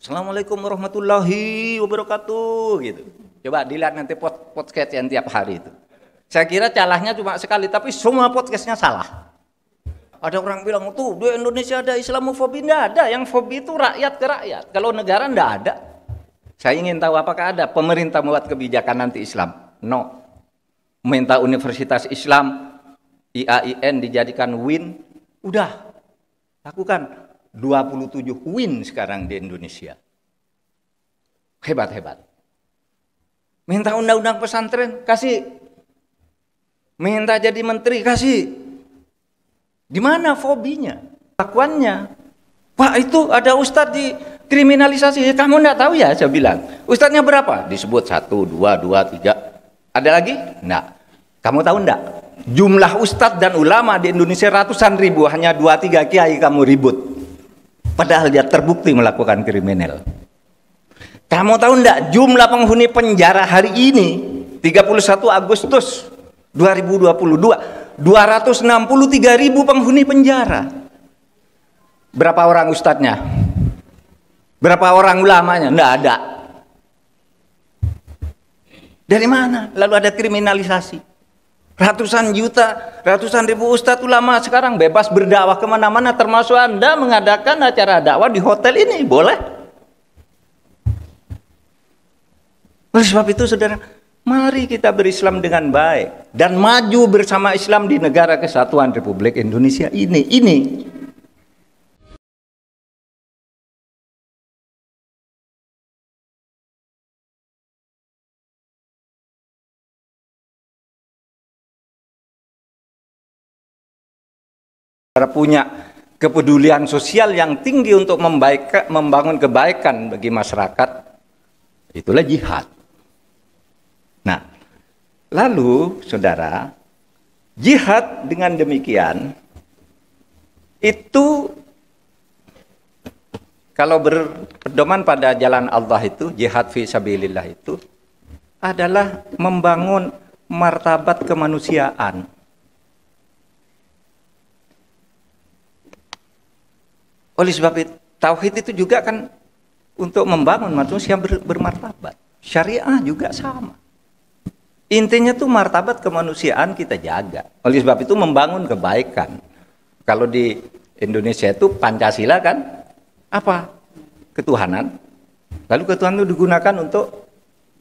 Assalamualaikum warahmatullahi wabarakatuh gitu. Coba dilihat nanti podcast yang tiap hari itu. Saya kira calahnya cuma sekali, tapi semua podcastnya salah. Ada orang bilang tuh di Indonesia ada Islamofobi, enggak ada. Yang fobi itu rakyat ke rakyat. Kalau negara enggak ada. Saya ingin tahu apakah ada pemerintah membuat kebijakan anti Islam? No. Minta Universitas Islam IAIN dijadikan WIN, udah lakukan. 27 WIN sekarang di Indonesia. Hebat-hebat. Minta undang-undang pesantren, kasih. Minta jadi menteri, kasih. Di mana fobinya? Lakuannya. Pak, itu ada ustadz dikriminalisasi. Kamu enggak tahu ya? Saya bilang. Ustadznya berapa? Disebut 1, 2, 3. Ada lagi? Enggak. Kamu tahu enggak? Jumlah ustadz dan ulama di Indonesia ratusan ribu, hanya 2-3 kiai kamu ribut. Padahal dia terbukti melakukan kriminal. Kamu tahu enggak jumlah penghuni penjara hari ini 31 Agustus 2022 263.000 penghuni penjara. Berapa orang ustadznya? Berapa orang ulamanya? Enggak ada. Dari mana? Lalu ada kriminalisasi. Ratusan juta, ratusan ribu ustadz ulama sekarang bebas berdakwah kemana-mana, termasuk Anda mengadakan acara dakwah di hotel ini, boleh. Oleh sebab itu saudara, mari kita berislam dengan baik dan maju bersama Islam di negara kesatuan Republik Indonesia ini. Punya kepedulian sosial yang tinggi untuk membangun kebaikan bagi masyarakat, itulah jihad. Nah, lalu saudara, jihad dengan demikian itu kalau berpedoman pada jalan Allah itu, jihad fi sabilillah itu adalah membangun martabat kemanusiaan. Oleh sebab itu, tauhid itu juga kan untuk membangun manusia bermartabat. Syariah juga sama. Intinya tuh martabat kemanusiaan kita jaga. Oleh sebab itu membangun kebaikan. Kalau di Indonesia itu Pancasila kan apa? Ketuhanan. Lalu ketuhanan itu digunakan untuk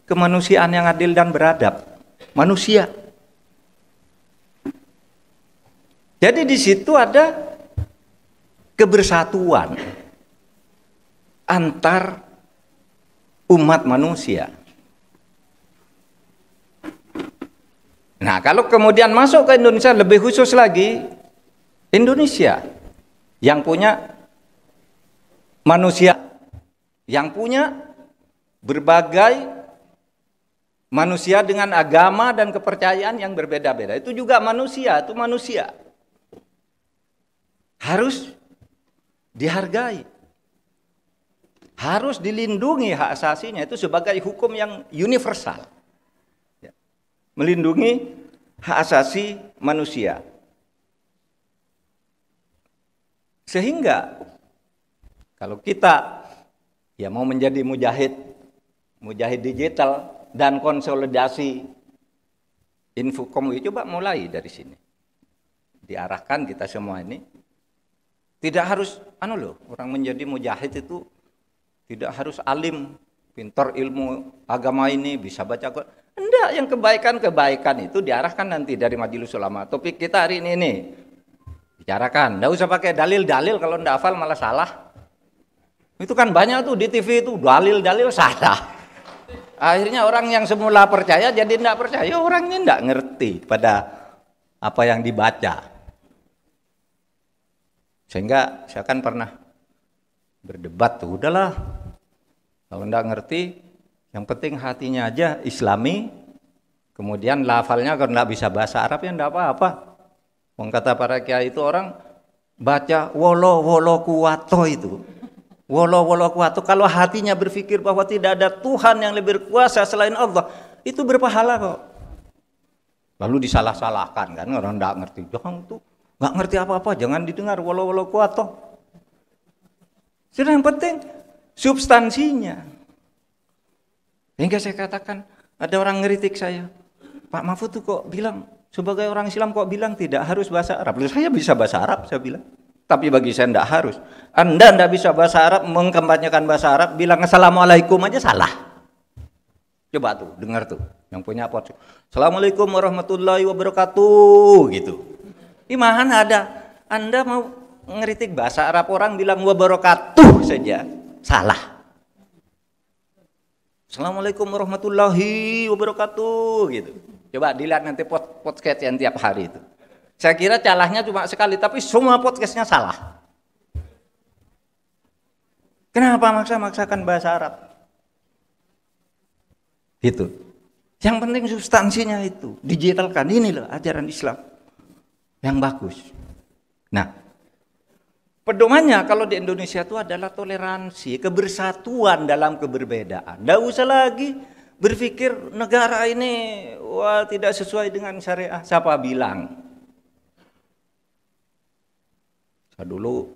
kemanusiaan yang adil dan beradab. Manusia. Jadi di situ ada kebersatuan antar umat manusia. Nah, kalau kemudian masuk ke Indonesia, lebih khusus lagi Indonesia yang punya manusia, yang punya berbagai manusia dengan agama dan kepercayaan yang berbeda-beda. Itu juga manusia, itu manusia. Harus dihargai, harus dilindungi hak asasinya, itu sebagai hukum yang universal, melindungi hak asasi manusia. Sehingga kalau kita mau menjadi mujahid digital dan konsolidasi Infocom, coba mulai dari sini, diarahkan kita semua ini. Tidak harus, orang menjadi mujahid itu tidak harus alim, pintar ilmu agama ini, bisa baca Quran. Enggak, yang kebaikan-kebaikan itu diarahkan nanti dari Majelis Ulama. Topik kita hari ini bicarakan. Enggak usah pakai dalil-dalil, kalau enggak hafal malah salah. Itu kan banyak tuh di TV itu, dalil-dalil salah. Akhirnya orang yang semula percaya jadi enggak percaya. Orang ini enggak ngerti pada apa yang dibaca. Sehingga saya kan pernah berdebat tuh, udahlah kalau enggak ngerti, yang penting hatinya aja Islami, kemudian lafalnya kalau enggak bisa bahasa Arab ya enggak apa-apa. Kata para kiai itu orang baca wolo kuwato itu, wolo kuwato, kalau hatinya berpikir bahwa tidak ada Tuhan yang lebih berkuasa selain Allah, itu berpahala kok. Lalu disalah-salahkan kan, orang enggak ngerti, jangan tuh nggak ngerti apa-apa, jangan didengar walau kuatoh. Sudah, yang penting substansinya. Hingga saya katakan, ada orang ngeritik saya, Pak Mahfud tuh kok bilang, sebagai orang Islam kok bilang tidak harus bahasa Arab. Lalu saya bisa bahasa Arab, saya bilang. Tapi bagi saya tidak harus. Anda tidak bisa bahasa Arab, mengkampanyekan bahasa Arab, bilang Assalamualaikum aja salah. Coba tuh, dengar tuh, yang punya podcast. Assalamualaikum warahmatullahi wabarakatuh, gitu. Di mana ada, Anda mau ngeritik bahasa Arab orang bilang wabarakatuh saja, salah. Assalamualaikum warahmatullahi wabarakatuh, gitu. Coba dilihat nanti podcast yang tiap hari itu. Saya kira calahnya cuma sekali, tapi semua podcastnya salah. Kenapa maksa-maksakan bahasa Arab? Gitu. Yang penting substansinya itu digitalkan. Ini loh ajaran Islam yang bagus. Nah, pedomannya kalau di Indonesia itu adalah toleransi, kebersatuan dalam keberbedaan. Tidak usah lagi berpikir negara ini wah tidak sesuai dengan syariah. Siapa bilang? Saya dulu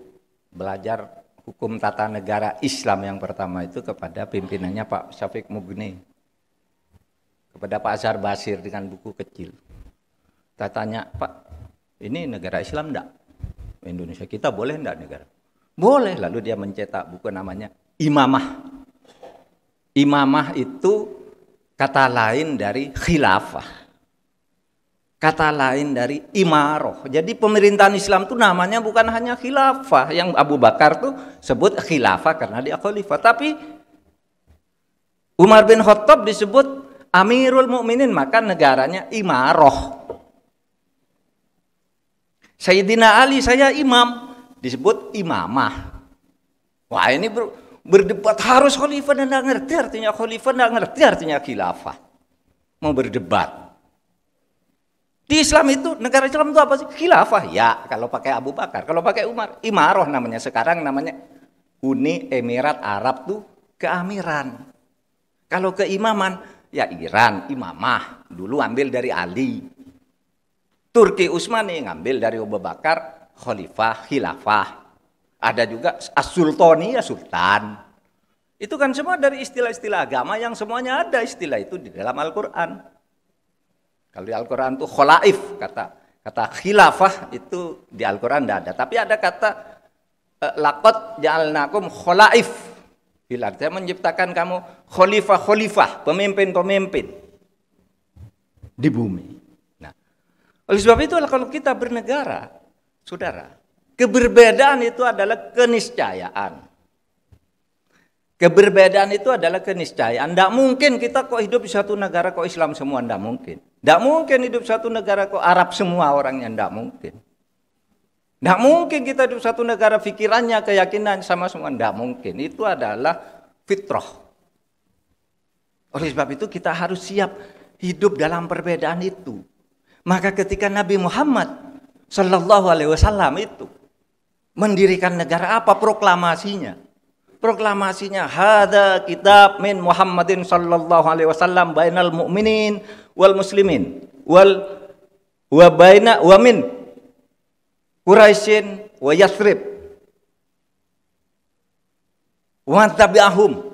belajar hukum tata negara Islam yang pertama itu kepada pimpinannya Pak Syafiq Mugni, kepada Pak Azhar Basir dengan buku kecil. Saya tanya, Pak, ini negara Islam enggak? Indonesia kita boleh enggak negara? Boleh. Lalu dia mencetak buku namanya Imamah. Imamah itu kata lain dari khilafah. Kata lain dari imaroh. Jadi pemerintahan Islam itu namanya bukan hanya khilafah. Yang Abu Bakar tuh sebut khilafah karena dia khalifah. Tapi Umar bin Khattab disebut Amirul Mukminin, maka negaranya imaroh. Sayyidina Ali saya imam, disebut imamah. Wah ini berdebat harus khalifah dan tidak ngerti artinya khalifah, tidak ngerti artinya khilafah. Mau berdebat. Di Islam itu, negara Islam itu apa sih? Khilafah. Ya, kalau pakai Abu Bakar. Kalau pakai Umar, imaroh namanya. Sekarang namanya Uni Emirat Arab tuh keamiran. Kalau keimaman, ya Iran, imamah. Dulu ambil dari Ali. Turki Utsmani ngambil dari Abu Bakar, khalifah, khilafah. Ada juga as-sultani, ya sultan. Itu kan semua dari istilah-istilah agama yang semuanya ada istilah itu di dalam Al-Quran. Kalau di Al-Quran itu kholaif, kata khilafah itu di Al-Quran tidak ada. Tapi ada kata laqad ja'alnakum kholaif. Artinya menciptakan kamu khalifah, pemimpin-pemimpin di bumi. Nah, oleh sebab itu kalau kita bernegara, saudara, keberbedaan itu adalah keniscayaan. Keberbedaan itu adalah keniscayaan. Tidak mungkin kita kok hidup di satu negara kok Islam semua, tidak mungkin. Tidak mungkin hidup di satu negara kok Arab semua orangnya, tidak mungkin. Tidak mungkin kita hidup di satu negara pikirannya, keyakinan sama semua, tidak mungkin. Itu adalah fitrah. Oleh sebab itu kita harus siap hidup dalam perbedaan itu. Maka ketika Nabi Muhammad Sallallahu Alaihi Wasallam itu mendirikan negara apa proklamasinya? Proklamasinya hadza kitab min Muhammadin sallallahu alaihi wasallam bainal mu'minin wal muslimin wa baina wa min Quraisyin wa Yathrib wa tabi'ahum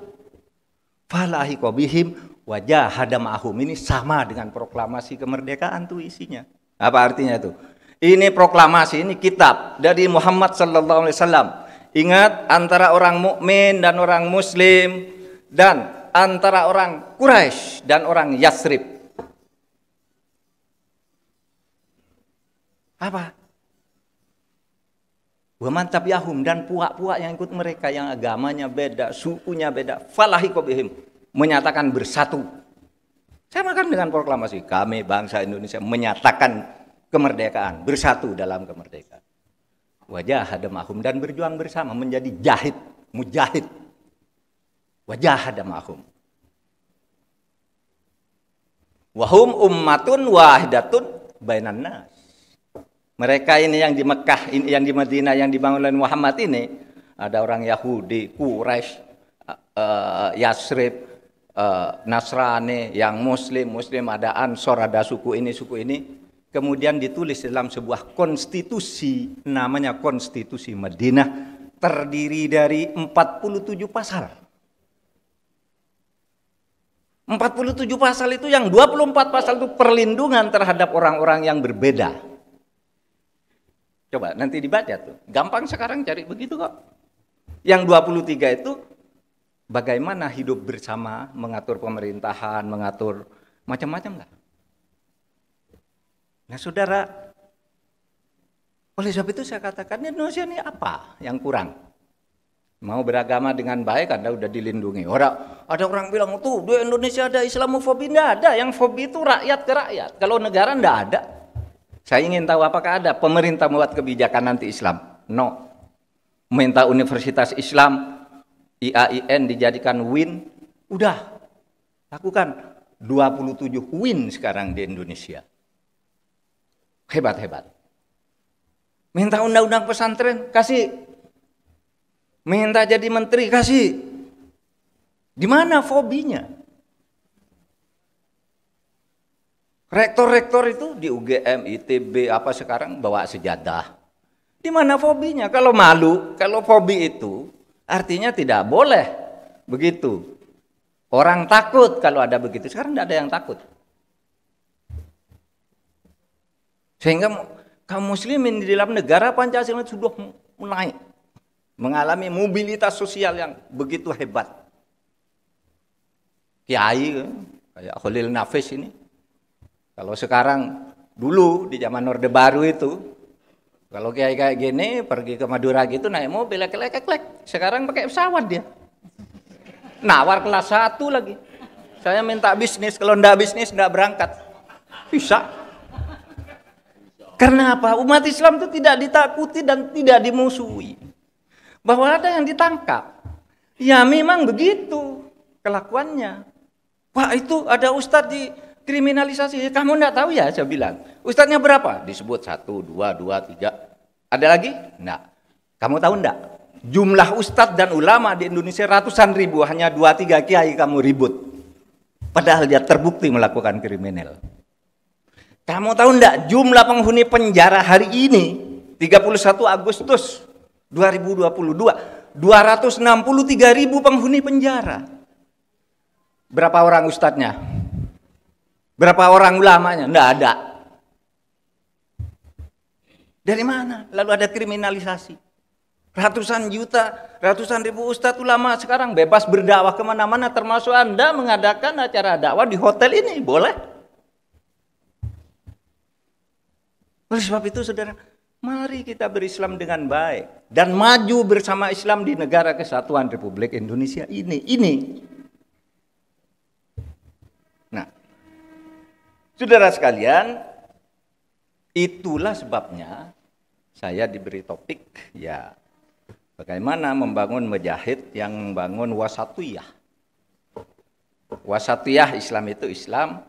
falahiqa bihim wa jahada ma'ahum. Ini sama dengan proklamasi kemerdekaan tuh isinya. Apa artinya itu? Ini proklamasi, ini kitab dari Muhammad sallallahu alaihi wasallam. Ingat, antara orang mukmin dan orang muslim, dan antara orang Quraisy dan orang Yathrib. Apa? Wa man tabi'ahum, dan puak-puak yang ikut mereka yang agamanya beda, sukunya beda, falahiqa bihim, menyatakan bersatu. Sama kan dengan proklamasi kami bangsa Indonesia menyatakan kemerdekaan, bersatu dalam kemerdekaan. Wajah hadamahum, dan berjuang bersama menjadi jahid, mujahid. Wajah hadamahum. Wahum ummatun wahidatun bainan nas. Mereka ini yang di Mekah, ini yang di Madinah, yang dibangun oleh Muhammad ini, ada orang Yahudi, Quraisy, Yathrib, Nasrani, yang Muslim, ada Ansor, ada suku ini. Kemudian ditulis dalam sebuah konstitusi, namanya Konstitusi Madinah terdiri dari 47 pasal. 47 pasal itu yang 24 pasal itu perlindungan terhadap orang-orang yang berbeda. Coba nanti dibaca tuh. Gampang sekarang cari begitu kok. Yang 23 itu bagaimana hidup bersama, mengatur pemerintahan, mengatur macam-macam lah. Nah saudara, oleh sebab itu saya katakan Indonesia ini apa yang kurang? Mau beragama dengan baik Anda udah dilindungi. Ada orang bilang tuh di Indonesia ada Islamofobi, enggak ada. Yang fobi itu rakyat ke rakyat. Kalau negara enggak ada. Saya ingin tahu apakah ada pemerintah membuat kebijakan anti Islam? No. Minta Universitas Islam IAIN dijadikan WIN, udah lakukan 27 WIN sekarang di Indonesia. Hebat-hebat. Minta undang-undang pesantren, kasih. Minta jadi menteri, kasih. Di mana fobinya? Rektor-rektor itu di UGM, ITB, apa sekarang bawa sejadah. Di mana fobinya? Kalau malu, kalau fobi itu artinya tidak boleh begitu. Orang takut kalau ada begitu. Sekarang tidak ada yang takut. Sehingga kaum muslimin di dalam negara Pancasila sudah naik. Mengalami mobilitas sosial yang begitu hebat. Kiai kayak Khalil Nafis ini. Kalau sekarang, dulu di zaman Orde Baru itu, kalau kiai kayak gini pergi ke Madura gitu naik mobil lek. Sekarang pakai pesawat dia. Nawar kelas 1 lagi. Saya minta bisnis, kalau enggak bisnis enggak berangkat. Bisa. Karena apa? Umat Islam itu tidak ditakuti dan tidak dimusuhi. Bahwa ada yang ditangkap. Ya memang begitu kelakuannya. Wah itu ada ustadz dikriminalisasi. Kamu enggak tahu ya saya bilang. Ustadznya berapa? Disebut 1, 2, 3. Ada lagi? Enggak. Kamu tahu enggak? Jumlah ustadz dan ulama di Indonesia ratusan ribu. Hanya 2-3 kiai kamu ribut. Padahal dia terbukti melakukan kriminal. Kamu tahu enggak jumlah penghuni penjara hari ini 31 Agustus 2022 263.000 penghuni penjara. Berapa orang ustadznya? Berapa orang ulamanya? Enggak ada. Dari mana? Lalu ada kriminalisasi. Ratusan juta, ratusan ribu ustadz ulama sekarang bebas berdakwah kemana-mana, termasuk Anda mengadakan acara dakwah di hotel ini, boleh? Oleh sebab itu saudara, mari kita berislam dengan baik dan maju bersama Islam di negara kesatuan Republik Indonesia ini. Nah, saudara sekalian, itulah sebabnya saya diberi topik ya bagaimana membangun mujahid yang membangun wasatiyah. Wasatiyah Islam itu Islam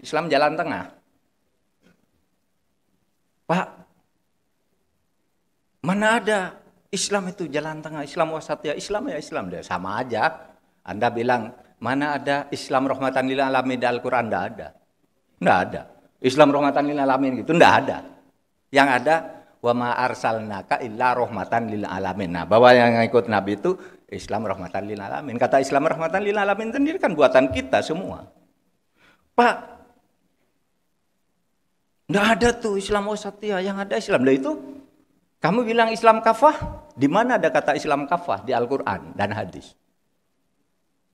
jalan tengah. Pak, mana ada Islam itu jalan tengah, Islam wasatiyah, Islam ya Islam, sama aja. Anda bilang, mana ada Islam rahmatan lil alamin di Al-Quran, enggak ada. Enggak ada. Islam rahmatan lil alamin gitu, enggak ada. Yang ada, wa ma arsalnaka illa rahmatan lil alamin. Nah, bahwa yang ikut Nabi itu Islam rahmatan lil alamin. Kata Islam rahmatan lil alamin sendiri kan buatan kita semua. Pak, enggak ada tuh Islam wasatiyah, yang ada Islam. Lah itu kamu bilang Islam kafah, di mana ada kata Islam kafah di Al-Qur'an dan hadis?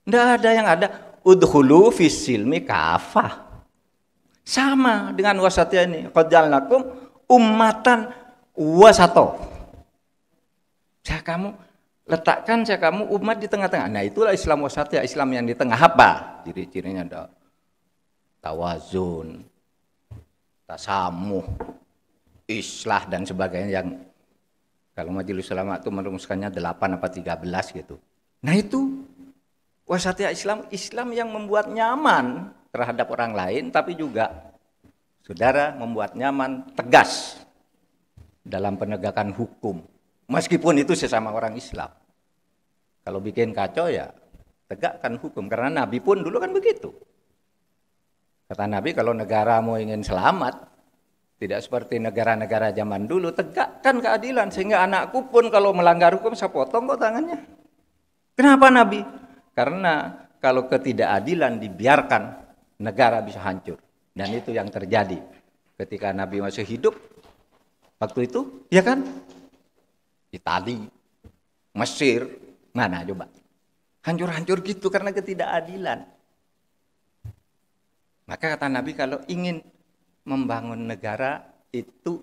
Enggak ada, yang ada udkhulu fis silmi kafah. Sama dengan wasatiyah ini. Qad ja'alnakum ummatan wasato. Kamu letakkan kamu umat di tengah-tengah. Nah, itulah Islam wasatiyah, Islam yang di tengah. Apa? Ciri-cirinya ada tawazun, tasamuh, islah dan sebagainya, yang kalau majelis ulama itu merumuskannya 8 apa 13 gitu. Nah itu wasatiyah Islam yang membuat nyaman terhadap orang lain, tapi juga saudara membuat nyaman, tegas dalam penegakan hukum. Meskipun itu sesama orang Islam. Kalau bikin kacau ya tegakkan hukum, karena Nabi pun dulu kan begitu. Kata Nabi, kalau negaramu ingin selamat, Tidak seperti negara-negara zaman dulu, tegakkan keadilan sehingga anakku pun kalau melanggar hukum saya potong kok tangannya. Kenapa Nabi? Karena kalau ketidakadilan dibiarkan, negara bisa hancur. Dan itu yang terjadi ketika Nabi masih hidup. Waktu itu, ya kan? Itali, Mesir, mana coba? Hancur-hancur gitu karena ketidakadilan. Maka kata Nabi kalau ingin membangun negara itu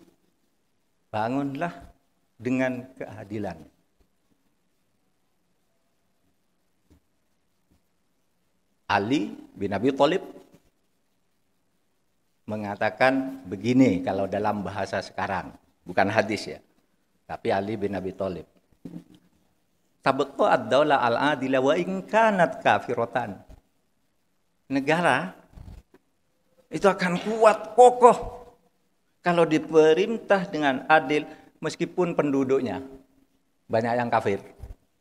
bangunlah dengan keadilan. Ali bin Abi Thalib mengatakan begini kalau dalam bahasa sekarang, bukan hadis ya, tapi Ali bin Abi Thalib. Tabaqqa ad-dawla al-adila wa in kanat kafiratan. Negara itu akan kuat, kokoh kalau diperintah dengan adil meskipun penduduknya banyak yang kafir.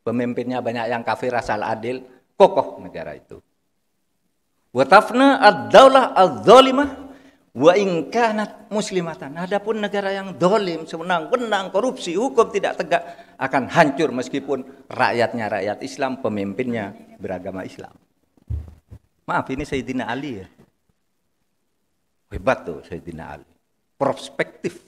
Pemimpinnya banyak yang kafir asal adil, kokoh negara itu. Wa tafna ad-daulah adz-zalimah wa in kanat muslimatan. Adapun negara yang zalim, sewenang-wenang, korupsi, hukum tidak tegak akan hancur meskipun rakyatnya rakyat Islam, pemimpinnya beragama Islam. Maaf, ini Sayyidina Ali ya. Hebat tuh Sayyidina Ali. Perspektif.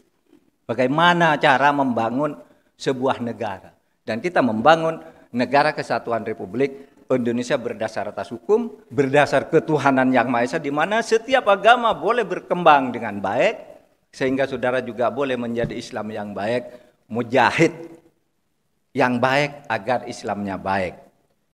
Bagaimana cara membangun sebuah negara. Dan kita membangun negara kesatuan Republik Indonesia berdasar atas hukum, berdasar ketuhanan yang Maha Esa, di mana setiap agama boleh berkembang dengan baik, sehingga saudara juga boleh menjadi Islam yang baik, mujahid yang baik agar Islamnya baik.